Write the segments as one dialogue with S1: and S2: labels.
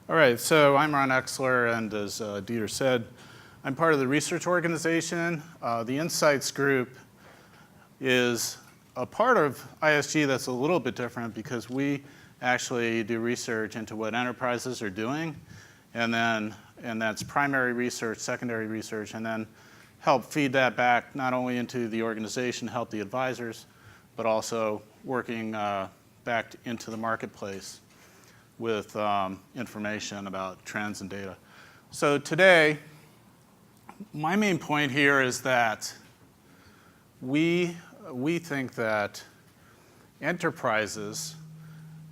S1: All right, so I'm Ron Exler, and as Dieter said, I'm part of the research organization. The Insights group is a part of ISG that's a little bit different because we actually do research into what enterprises are doing, and that's primary research, secondary research, and then help feed that back not only into the organization, help the advisors, but also working back into the marketplace with information about trends and data. So today, my main point here is that we think that enterprises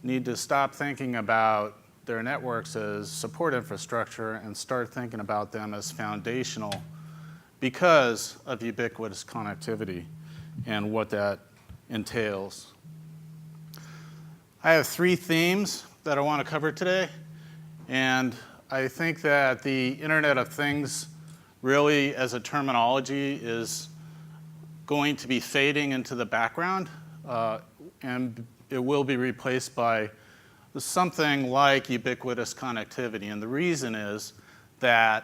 S1: need to stop thinking about their networks as support infrastructure and start thinking about them as foundational because of ubiquitous connectivity and what that entails. I have three themes that I want to cover today, and I think that the Internet of Things really as a terminology is going to be fading into the background, and it will be replaced by something like ubiquitous connectivity. And the reason is that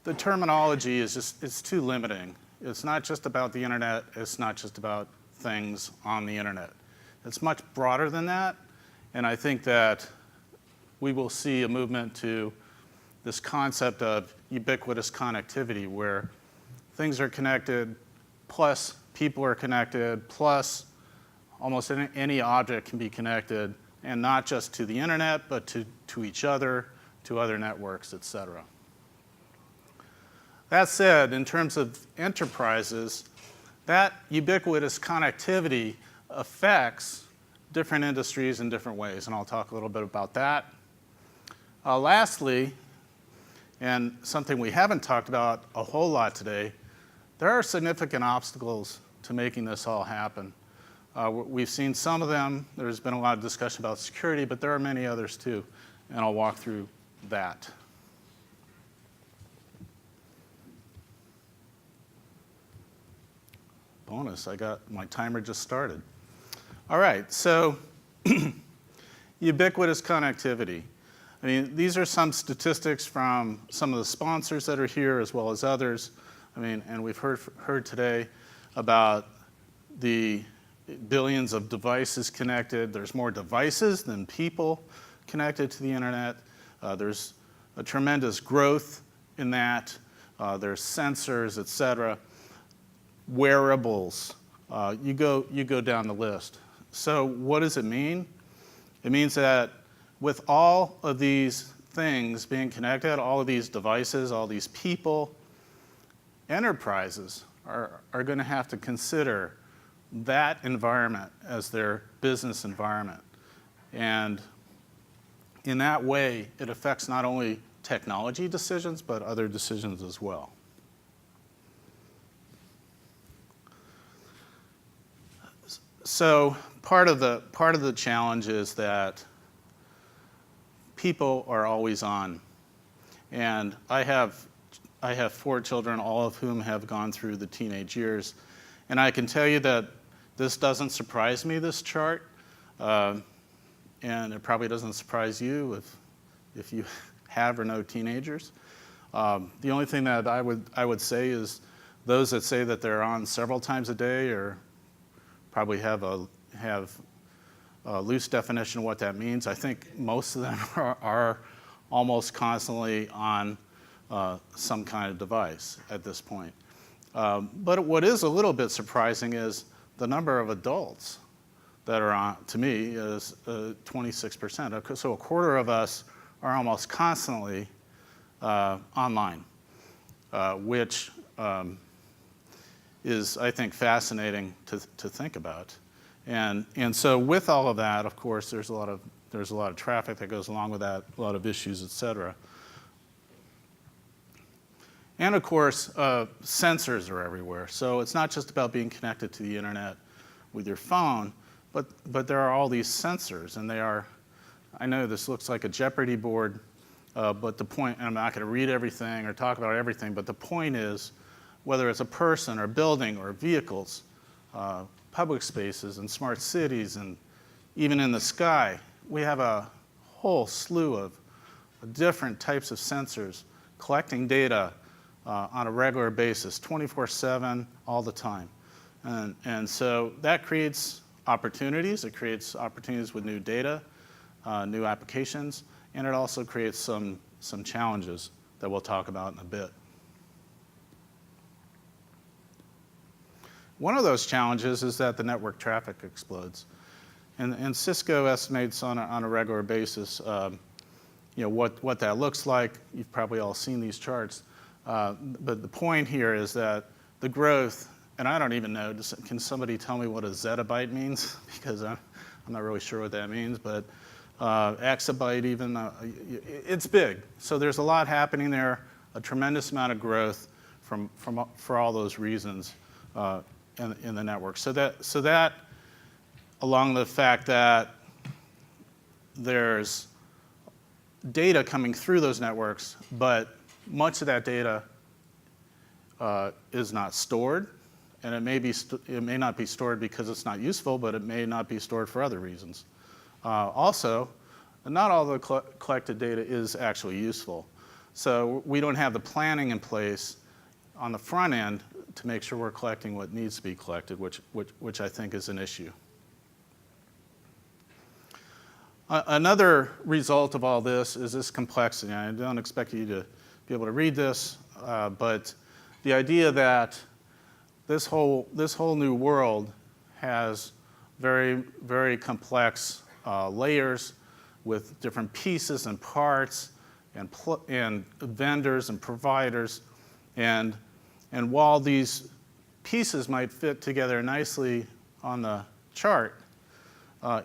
S1: the terminology is it's too limiting. It's not just about the internet, it's not just about things on the internet. It's much broader than that, and I think that we will see a movement to this concept of ubiquitous connectivity where things are connected, plus people are connected, plus almost any object can be connected, and not just to the internet, but to each other, to other networks, et cetera. That said, in terms of enterprises, that ubiquitous connectivity affects different industries in different ways, and I'll talk a little bit about that. Lastly, and something we haven't talked about a whole lot today, there are significant obstacles to making this all happen. We've seen some of them. There's been a lot of discussion about security, but there are many others too, and I'll walk through that. Bonus, I got my timer just started. All right, so ubiquitous connectivity. I mean, these are some statistics from some of the sponsors that are here as well as others. I mean, and we've heard today about the billions of devices connected. There's more devices than people connected to the internet. There's a tremendous growth in that. There's sensors, et cetera. Wearables. You go down the list. So what does it mean? It means that with all of these things being connected, all of these devices, all these people, enterprises are going to have to consider that environment as their business environment. And in that way, it affects not only technology decisions, but other decisions as well. So part of the challenge is that people are always on. And I have 4 children, all of whom have gone through the teenage years. And I can tell you that this doesn't surprise me, this chart. And it probably doesn't surprise you if you have or know teenagers. The only thing that I would say is those that say that they're on several times a day or probably have a loose definition of what that means. I think most of them are almost constantly on some kind of device at this point. But what is a little bit surprising is the number of adults that are on, to me, is 26%. So a quarter of us are almost constantly online, which is, I think, fascinating to think about. And so with all of that, of course, there's a lot of traffic that goes along with that, a lot of issues, et cetera. And of course, sensors are everywhere. So it's not just about being connected to the internet with your phone, but there are all these sensors, and they are, I know this looks like a Jeopardy board, but the point, and I'm not going to read everything or talk about everything, but the point is, whether it's a person or building or vehicles, public spaces and smart cities and even in the sky, we have a whole slew of different types of sensors, collecting data on a regular basis, 24/7, all the time. And so that creates opportunities. It creates opportunities with new data, new applications, and it also creates some challenges that we'll talk about in a bit. One of those challenges is that the network traffic explodes. And Cisco estimates on a regular basis what that looks like. You've probably all seen these charts. But the point here is that the growth, and I don't even know, can somebody tell me what a zettabyte means? Because I'm not really sure what that means, but exabyte even, it's big. So there's a lot happening there, a tremendous amount of growth for all those reasons in the network. So that, along the fact that there's data coming through those networks, but much of that data is not stored, and it may not be stored because it's not useful, but it may not be stored for other reasons. Also, not all the collected data is actually useful. So we don't have the planning in place on the front end to make sure we're collecting what needs to be collected, which I think is an issue. Another result of all this is this complexity. I don't expect you to be able to read this, but the idea that this whole new world has very, very complex layers with different pieces and parts and vendors and providers, and while these pieces might fit together nicely on the chart,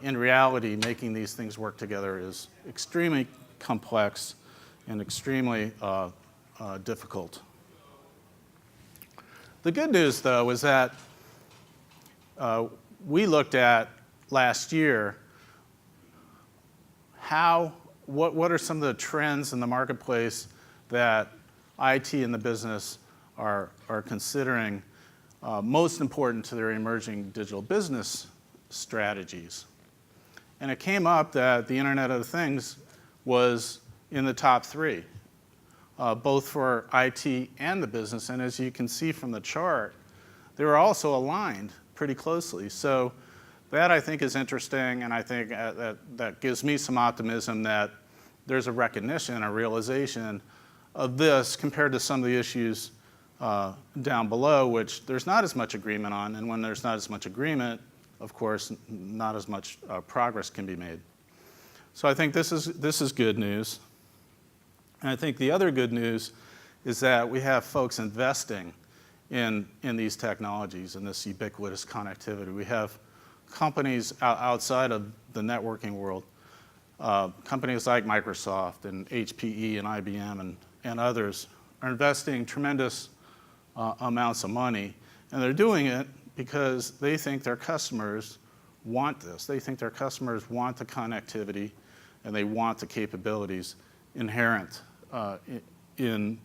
S1: in reality, making these things work together is extremely complex and extremely difficult. The good news, though, is that we looked at last year what are some of the trends in the marketplace that IT and the business are considering most important to their emerging digital business strategies. And it came up that the Internet of Things was in the top 3, both for IT and the business. And as you can see from the chart, they were also aligned pretty closely. So that, I think, is interesting, and I think that gives me some optimism that there's a recognition, a realization of this compared to some of the issues down below, which there's not as much agreement on. And when there's not as much agreement, of course, not as much progress can be made. So I think this is good news. And I think the other good news is that we have folks investing in these technologies, in this ubiquitous connectivity. We have companies outside of the networking world, companies like Microsoft and HPE and IBM and others are investing tremendous amounts of money, and they're doing it because they think their customers want this. They think their customers want the connectivity, and they want the capabilities inherent in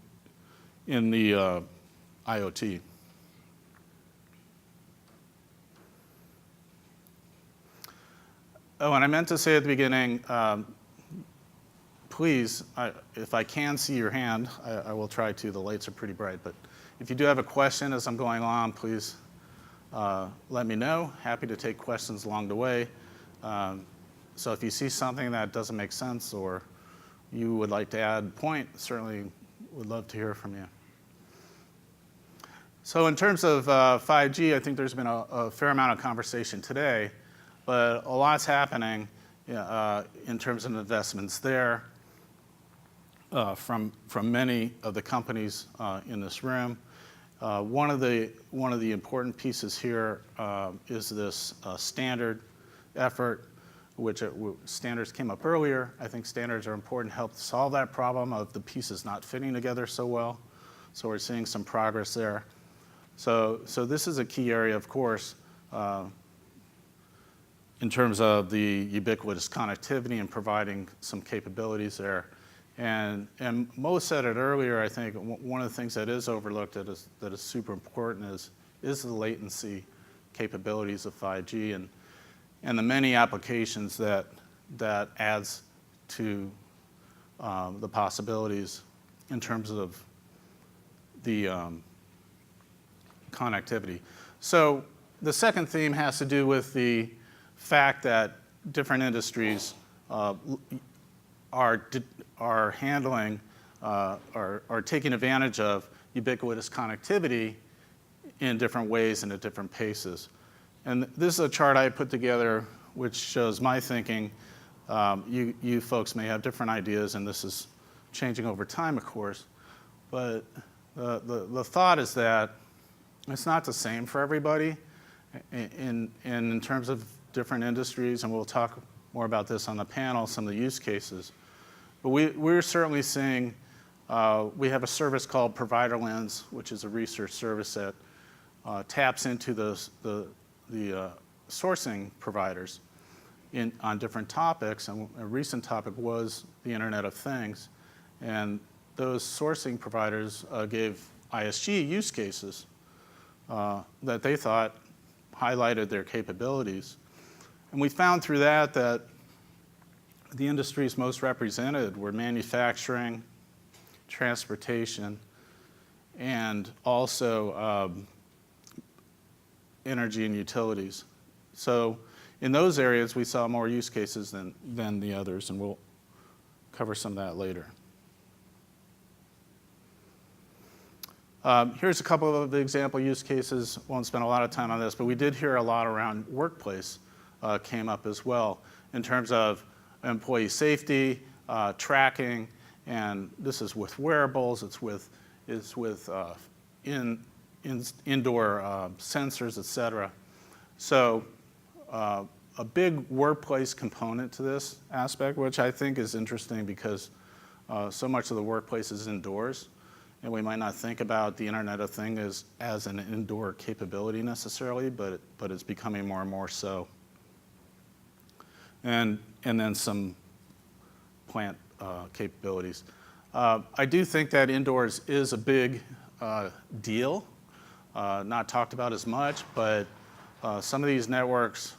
S1: the IoT. Oh, and I meant to say at the beginning, please, if I can see your hand, I will try to. The lights are pretty bright, but if you do have a question as I'm going on, please let me know. Happy to take questions along the way. So if you see something that doesn't make sense or you would like to add a point, certainly would love to hear from you. So in terms of 5G, I think there's been a fair amount of conversation today, but a lot's happening in terms of investments there from many of the companies in this room. One of the important pieces here is this standard effort, which standards came up earlier. I think standards are important to help solve that problem of the pieces not fitting together so well. So we're seeing some progress there. So this is a key area, of course, in terms of the ubiquitous connectivity and providing some capabilities there. And Mo said it earlier, I think one of the things that is overlooked that is super important is the latency capabilities of 5G and the many applications that adds to the possibilities in terms of the connectivity. So the second theme has to do with the fact that different industries are handling, are taking advantage of ubiquitous connectivity in different ways and at different paces. And this is a chart I put together which shows my thinking. You folks may have different ideas, and this is changing over time, of course. But the thought is that it's not the same for everybody in terms of different industries, and we'll talk more about this on the panel, some of the use cases. But we're certainly seeing, we have a service called Provider Lens, which is a research service that taps into the sourcing providers on different topics, and a recent topic was the Internet of Things. And those sourcing providers gave ISG use cases that they thought highlighted their capabilities. And we found through that the industries most represented were manufacturing, transportation, and also energy and utilities. So in those areas, we saw more use cases than the others, and we'll cover some of that later. Here's a couple of example use cases. Won't spend a lot of time on this, but we did hear a lot around workplace came up as well in terms of employee safety, tracking, and this is with wearables. It's with indoor sensors, et cetera. So a big workplace component to this aspect, which I think is interesting because so much of the workplace is indoors, and we might not think about the Internet of Things as an indoor capability necessarily, but it's becoming more and more so. And then some plant capabilities. I do think that indoors is a big deal, not talked about as much, but some of these networks,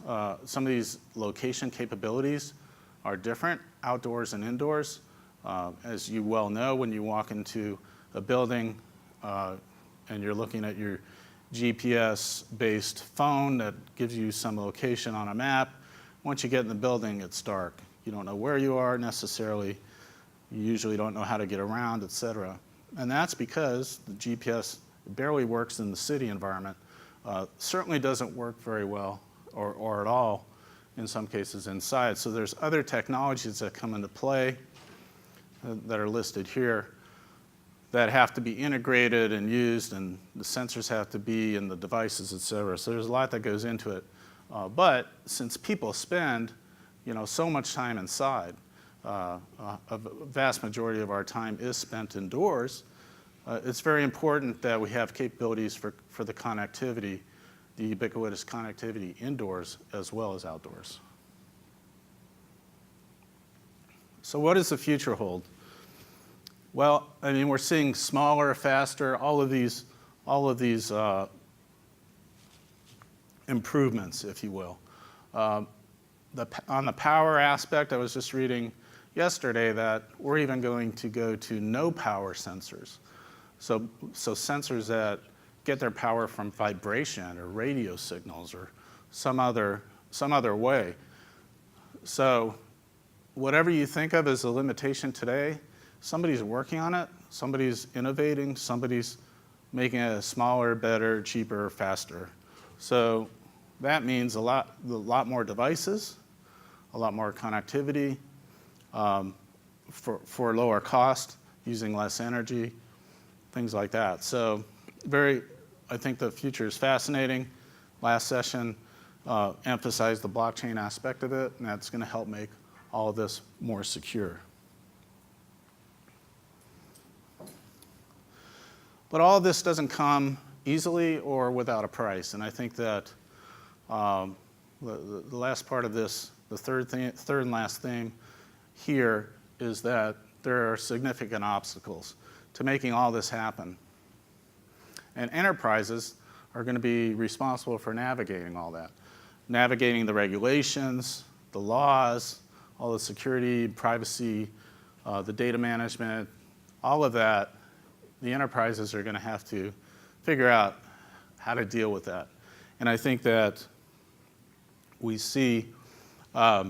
S1: some of these location capabilities are different, outdoors and indoors. As you well know, when you walk into a building and you're looking at your GPS-based phone that gives you some location on a map, once you get in the building, it's dark. You don't know where you are necessarily. You usually don't know how to get around, et cetera. And that's because the GPS barely works in the city environment. Certainly doesn't work very well or at all in some cases inside. So there's other technologies that come into play that are listed here that have to be integrated and used, and the sensors have to be in the devices, et cetera. So there's a lot that goes into it. But since people spend so much time inside, a vast majority of our time is spent indoors, it's very important that we have capabilities for the connectivity, the ubiquitous connectivity indoors as well as outdoors. So what does the future hold? Well, I mean, we're seeing smaller, faster, all of these improvements, if you will. On the power aspect, I was just reading yesterday that we're even going to go to no power sensors. So sensors that get their power from vibration or radio signals or some other way. So whatever you think of as a limitation today, somebody's working on it, somebody's innovating, somebody's making it smaller, better, cheaper, faster. So that means a lot more devices, a lot more connectivity for lower cost, using less energy, things like that. So I think the future is fascinating. Last session emphasized the blockchain aspect of it, and that's going to help make all of this more secure. But all of this doesn't come easily or without a price, and I think that the last part of this, the third and last theme here, is that there are significant obstacles to making all this happen. And enterprises are going to be responsible for navigating all that, navigating the regulations, the laws, all the security, privacy the data management, all of that, the enterprises are going to have to figure out how to deal with that. And I think that we see a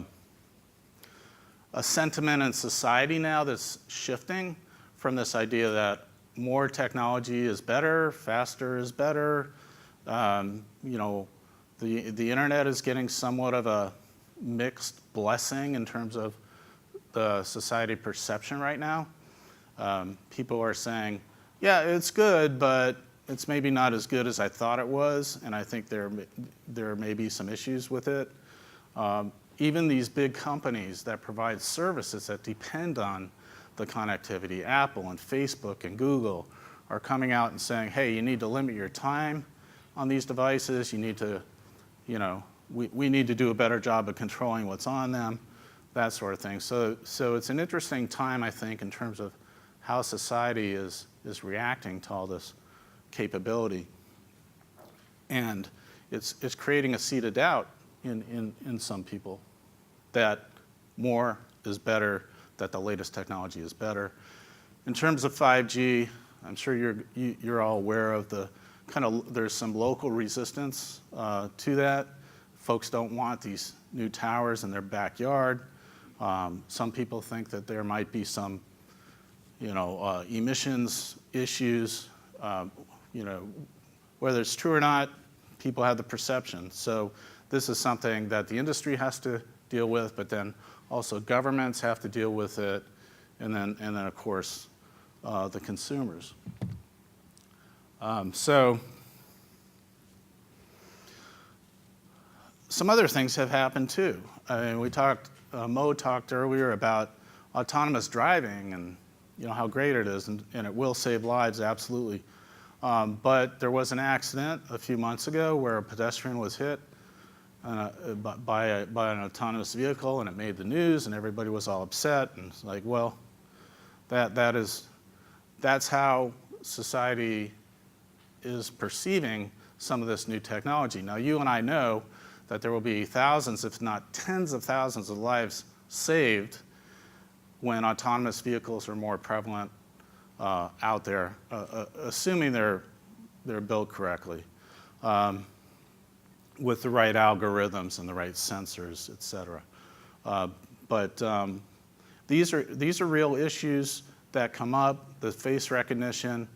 S1: sentiment in society now that's shifting from this idea that more technology is better, faster is better. The internet is getting somewhat of a mixed blessing in terms of the society perception right now. People are saying, yeah, it's good, but it's maybe not as good as I thought it was, and I think there may be some issues with it. Even these big companies that provide services that depend on the connectivity, Apple and Facebook and Google, are coming out and saying, hey, you need to limit your time on these devices. You need to, we need to do a better job of controlling what's on them, that sort of thing. So it's an interesting time, I think, in terms of how society is reacting to all this capability. And it's creating a seed of doubt in some people that more is better, that the latest technology is better. In terms of 5G, I'm sure you're all aware of there's some local resistance to that. Folks don't want these new towers in their backyard. Some people think that there might be some, emissions issues. Whether it's true or not, people have the perception. So this is something that the industry has to deal with, but then also governments have to deal with it, and then of course the consumers. So some other things have happened too. Mo talked earlier about autonomous driving and how great it is, and it will save lives, absolutely. But there was an accident a few months ago where a pedestrian was hit by an autonomous vehicle, and it made the news, and everybody was all upset. And it's like, well, that's how society is perceiving some of this new technology. Now, you and I know that there will be thousands, if not tens of thousands of lives saved when autonomous vehicles are more prevalent out there, assuming they're built correctly, with the right algorithms and the right sensors, et cetera. But these are real issues that come up. The face recognition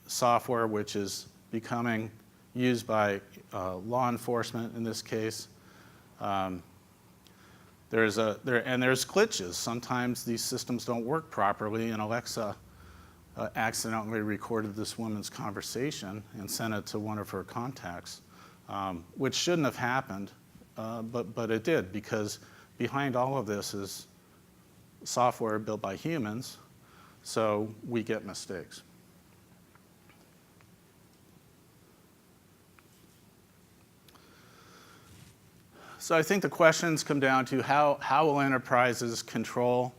S1: software, which is becoming used by law enforcement in this case. There's glitches. Sometimes these systems don't work properly, and Alexa accidentally recorded this woman's conversation and sent it to one of her contacts, which shouldn't have happened, but it did, because behind all of this is software built by humans, so we get mistakes. So I think the questions come down to how will enterprises control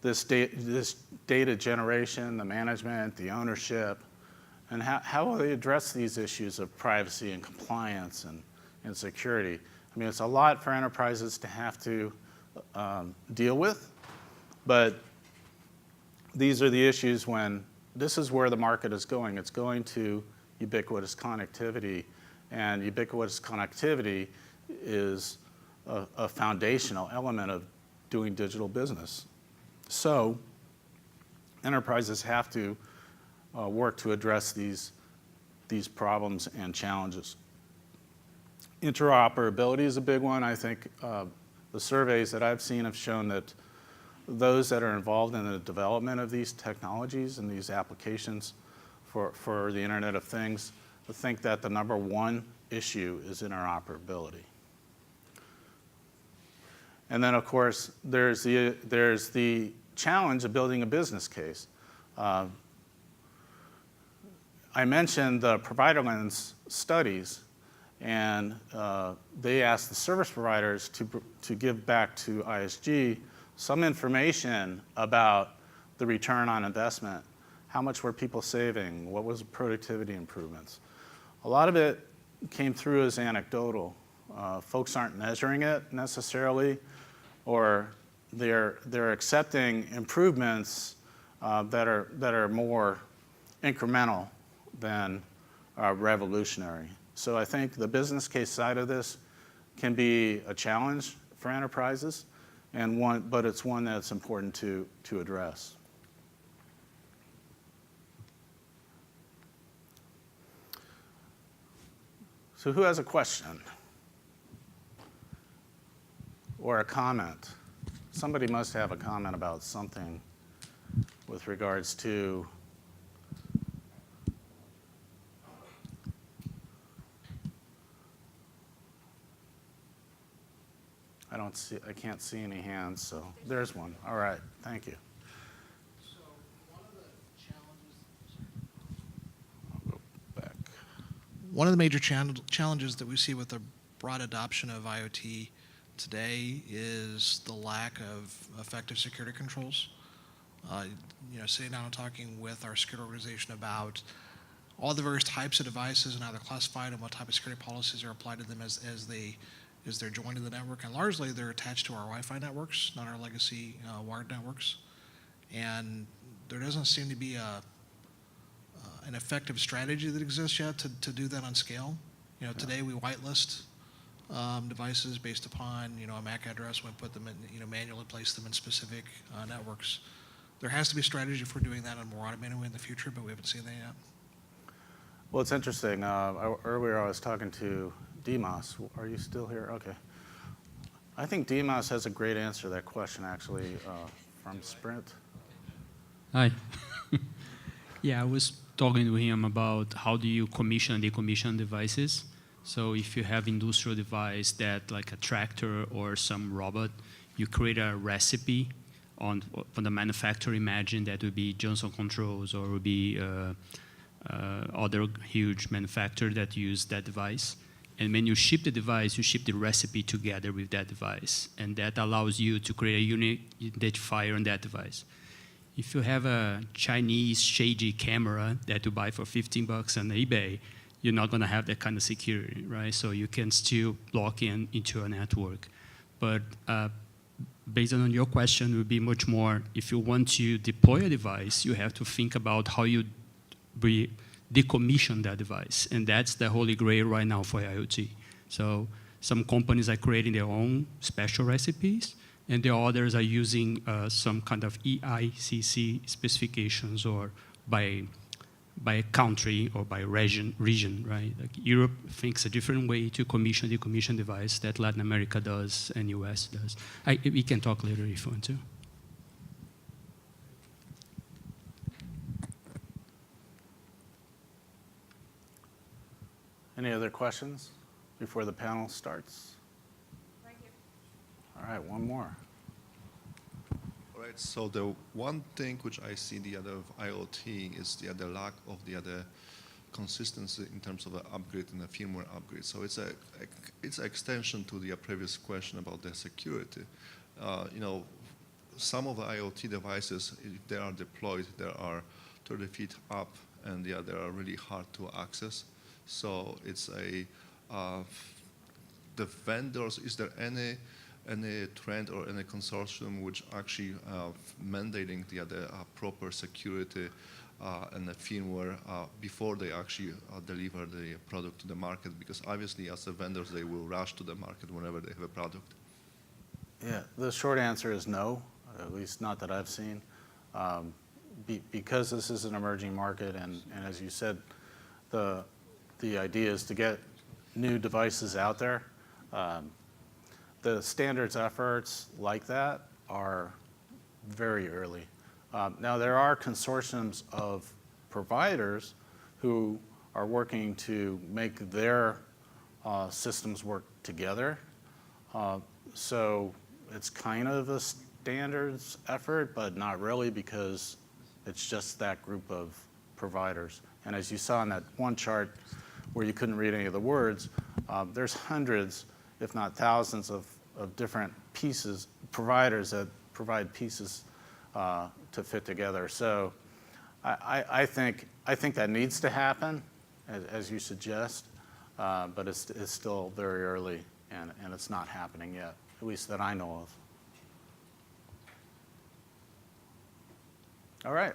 S1: this data generation, the management, the ownership, and how will they address these issues of privacy and compliance and security? I mean, it's a lot for enterprises to have to deal with, but these are the issues when this is where the market is going. It's going to ubiquitous connectivity, and ubiquitous connectivity is a foundational element of doing digital business. So enterprises have to work to address these problems and challenges. Interoperability is a big one. I think the surveys that I've seen have shown that those that are involved in the development of these technologies and these applications for the Internet of Things think that the number one issue is interoperability. And then, of course, there's the challenge of building a business case. I mentioned the provider lens studies, and they asked the service providers to give back to ISG some information about the return on investment. How much were people saving? What was the productivity improvements? A lot of it came through as anecdotal. Folks aren't measuring it necessarily, or they're accepting improvements that are more incremental than revolutionary. So I think the business case side of this can be a challenge for enterprises, but it's one that's important to address. So who has a question or a comment? Somebody must have a comment about something with regards to I can't see any hands, so there's one. All right, thank you.
S2: So one of the challenges,
S1: I'll go back.
S2: one of the major challenges that we see with the broad adoption of IoT today is the lack of effective security controls. Sitting down and talking with our security organization about all the various types of devices and how they're classified and what type of security policies are applied to them as they're joined to the network. And largely they're attached to our Wi-Fi networks, not our legacy wired networks. And there doesn't seem to be an effective strategy that exists yet to do that on scale. Today we whitelist devices based upon a MAC address. We put them in, manually place them in specific networks. There has to be a strategy for doing that in a more automated way in the future, but we haven't seen that yet.
S1: Well, it's interesting. Earlier I was talking to Dimas. Are you still here? Okay. I think Dimas has a great answer to that question, actually, from Sprint.
S3: Hi. Yeah, I was talking to him about how do you commission and decommission devices. So if you have industrial device that like a tractor or some robot, you create a recipe on the manufacturer. Imagine that would be Johnson Controls or would be other huge manufacturer that use that device. And when you ship the device, you ship the recipe together with that device. And that allows you to create a unique identifier on that device. If you have a Chinese shady camera that you buy for $15 on eBay, you're not going to have that kind of security, right? So you can still log into a network. But based on your question, it would be much more, if you want to deploy a device, you have to think about how you decommission that device. And that's the holy grail right now for IoT. So some companies are creating their own special recipes, and the others are using some kind of EICC specifications or by country or by region, right? Like Europe thinks a different way to decommission device that Latin America does and US does. We can talk later if you want to.
S1: Any other questions before the panel starts?
S4: Right here.
S1: All right, one more.
S5: All right, so the one thing which I see the other of IoT is the other lack of the other consistency in terms of the upgrade and the firmware upgrade. So it's an extension to the previous question about the security. Some of the IoT devices, if they are deployed, they are 30 feet up, and they are really hard to access. So it's the vendors, is there any trend or any consortium which actually mandating the other proper security and the firmware before they actually deliver the product to the market? Because obviously as the vendors, they will rush to the market whenever they have a product.
S1: Yeah, the short answer is no, at least not that I've seen. Because this is an emerging market, and as you said, the idea is to get new devices out there. The standards efforts like that are very early. Now there are consortiums of providers who are working to make their systems work together. So it's kind of a standards effort, but not really, because it's just that group of providers. And as you saw in that one chart where you couldn't read any of the words, there's hundreds, if not thousands, of different pieces, providers that provide pieces to fit together. So I think that needs to happen, as you suggest, but it's still very early, and it's not happening yet, at least that I know of. All right.